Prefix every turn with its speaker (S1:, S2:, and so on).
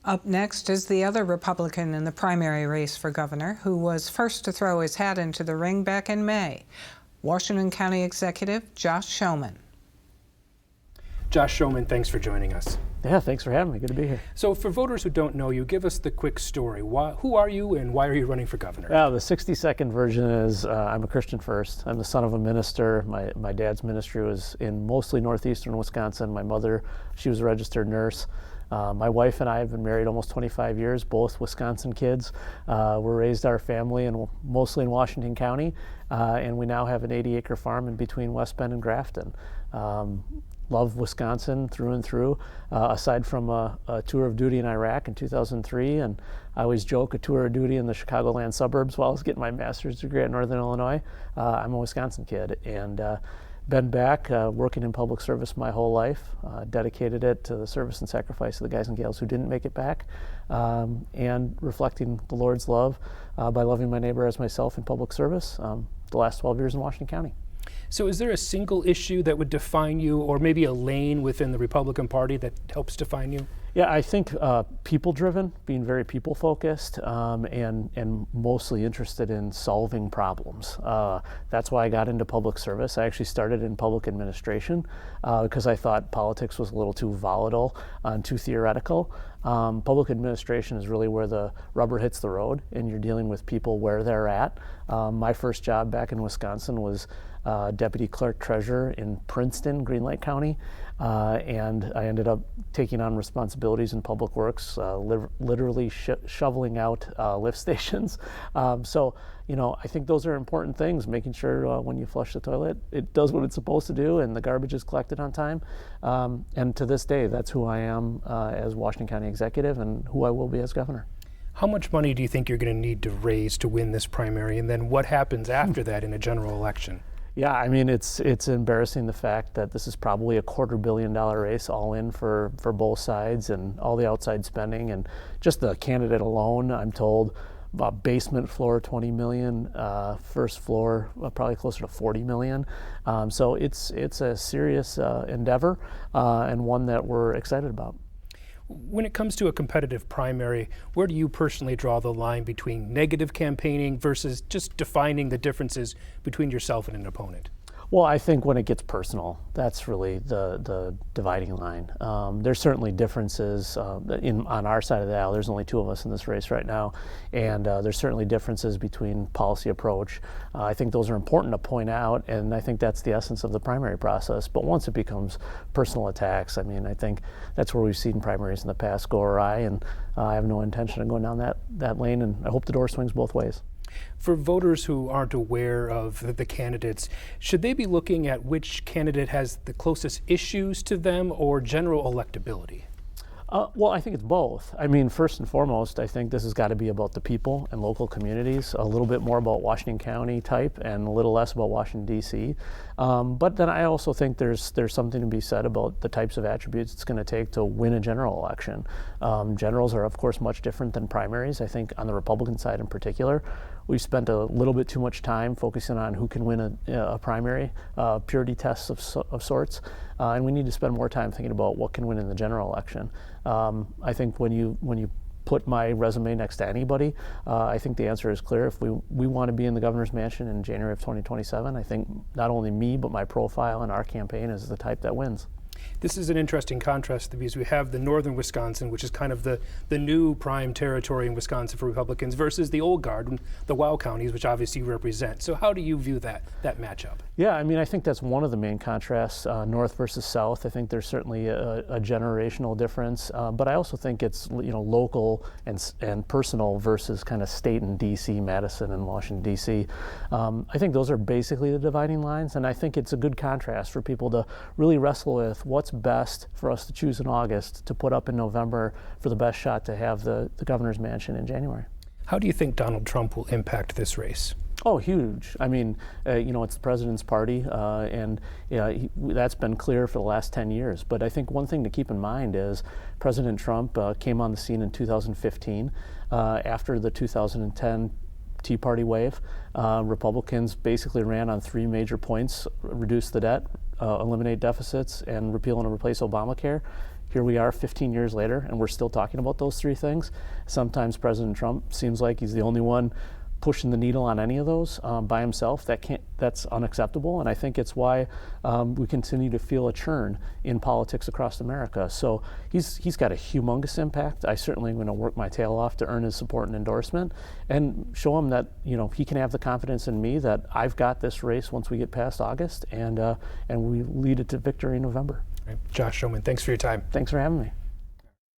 S1: Up next is the other Republican in the primary race for governor, who was first to throw his hat into the ring back in May, Washington County Executive Josh Schoemann.
S2: Josh Schoemann, thanks for joining us.
S3: Yeah, thanks for having me. Good to be here.
S2: So for voters who don't know you, give us the quick story. Who are you and why are you running for governor?
S3: The 60-second version is I'm a Christian first. I'm the son of a minister. My dad's ministry was in mostly northeastern Wisconsin. My mother, she was a registered nurse. My wife and I have been married almost 25 years, both Wisconsin kids. We raised our family mostly in Washington County, and we now have an 80-acre farm in between West Bend and Grafton. Love Wisconsin through and through, aside from a tour of duty in Iraq in 2003, and I always joke a tour of duty in the Chicagoland suburbs while I was getting my master's degree at Northern Illinois. I'm a Wisconsin kid, and been back working in public service my whole life, dedicated it to the service and sacrifice of the guys and gals who didn't make it back, and reflecting the Lord's love by loving my neighbor as myself in public service the last 12 years in Washington County.
S2: So is there a single issue that would define you, or maybe a lane within the Republican Party that helps define you?
S3: Yeah, I think people-driven, being very people-focused, and mostly interested in solving problems. That's why I got into public service. I actually started in public administration because I thought politics was a little too volatile and too theoretical. Public administration is really where the rubber hits the road, and you're dealing with people where they're at. My first job back in Wisconsin was deputy clerk treasurer in Princeton, Green Lake County, and I ended up taking on responsibilities in public works, literally shoveling out lift stations. So, I think those are important things, making sure when you flush the toilet, it does what it's supposed to do and the garbage is collected on time. And to this day, that's who I am as Washington County Executive and who I will be as governor.
S2: How much money do you think you're going to need to raise to win this primary, and then what happens after that in a general election?
S3: Yeah, I mean, it's embarrassing the fact that this is probably a $250 million race all in for both sides, and all the outside spending, and just the candidate alone, I'm told, about basement floor $20 million, first floor probably closer to $40 million. So it's a serious endeavor and one that we're excited about.
S2: When it comes to a competitive primary, where do you personally draw the line between negative campaigning versus just defining the differences between yourself and an opponent?
S3: Well, I think when it gets personal, that's really the dividing line. There's certainly differences on our side of the aisle. There's only two of us in this race right now, and there's certainly differences between policy approach. I think those are important to point out, and I think that's the essence of the primary process. But once it becomes personal attacks, I mean, I think that's where we've seen primaries in the past go awry, and I have no intention of going down that lane, and I hope the door swings both ways.
S2: For voters who aren't aware of the candidates, should they be looking at which candidate has the closest issues to them or general electability?
S3: Well, I think it's both. I mean, first and foremost, I think this has got to be about the people and local communities, a little bit more about Washington County type and a little less about Washington, D.C. But then I also think there's something to be said about the types of attributes it's going to take to win a general election. Generals are, of course, much different than primaries. I think on the Republican side in particular, we've spent a little bit too much time focusing on who can win a primary, purity tests of sorts, and we need to spend more time thinking about what can win in the general election. I think when you put my resume next to anybody, I think the answer is clear. If we want to be in the governor's mansion in January of 2027, I think not only me, but my profile and our campaign is the type that wins.
S2: This is an interesting contrast because we have the northern Wisconsin, which is kind of the new prime territory in Wisconsin for Republicans, versus the old guard, the wild counties, which obviously you represent. So how do you view that matchup?
S3: Yeah, I mean, I think that's one of the main contrasts, north versus south. I think there's certainly a generational difference, but I also think it's local and personal versus kind of state and D.C., Madison and Washington, D.C. I think those are basically the dividing lines, and I think it's a good contrast for people to really wrestle with what's best for us to choose in August to put up in November for the best shot to have the governor's mansion in January.
S2: How do you think Donald Trump will impact this race?
S3: Oh, huge. I mean, it's the president's party, and that's been clear for the last 10 years. But I think one thing to keep in mind is President Trump came on the scene in 2015 after the 2010 Tea Party wave. Republicans basically ran on three major points: reduce the debt, eliminate deficits, and repeal and replace Obamacare. here we are 15 years later, and we're still talking about those three things. Sometimes President Trump seems like he's the only one pushing the needle on any of those by himself. That's unacceptable, and I think it's why we continue to feel a churn in politics across America. So he's got a humongous impact. I certainly am going to work my tail off to earn his support and endorsement, and show him that he can have the confidence in me that I've got this race once we get past August, and we lead it to victory in November.
S2: Right. Josh Schoeman, thanks for your time.
S3: Thanks for having me.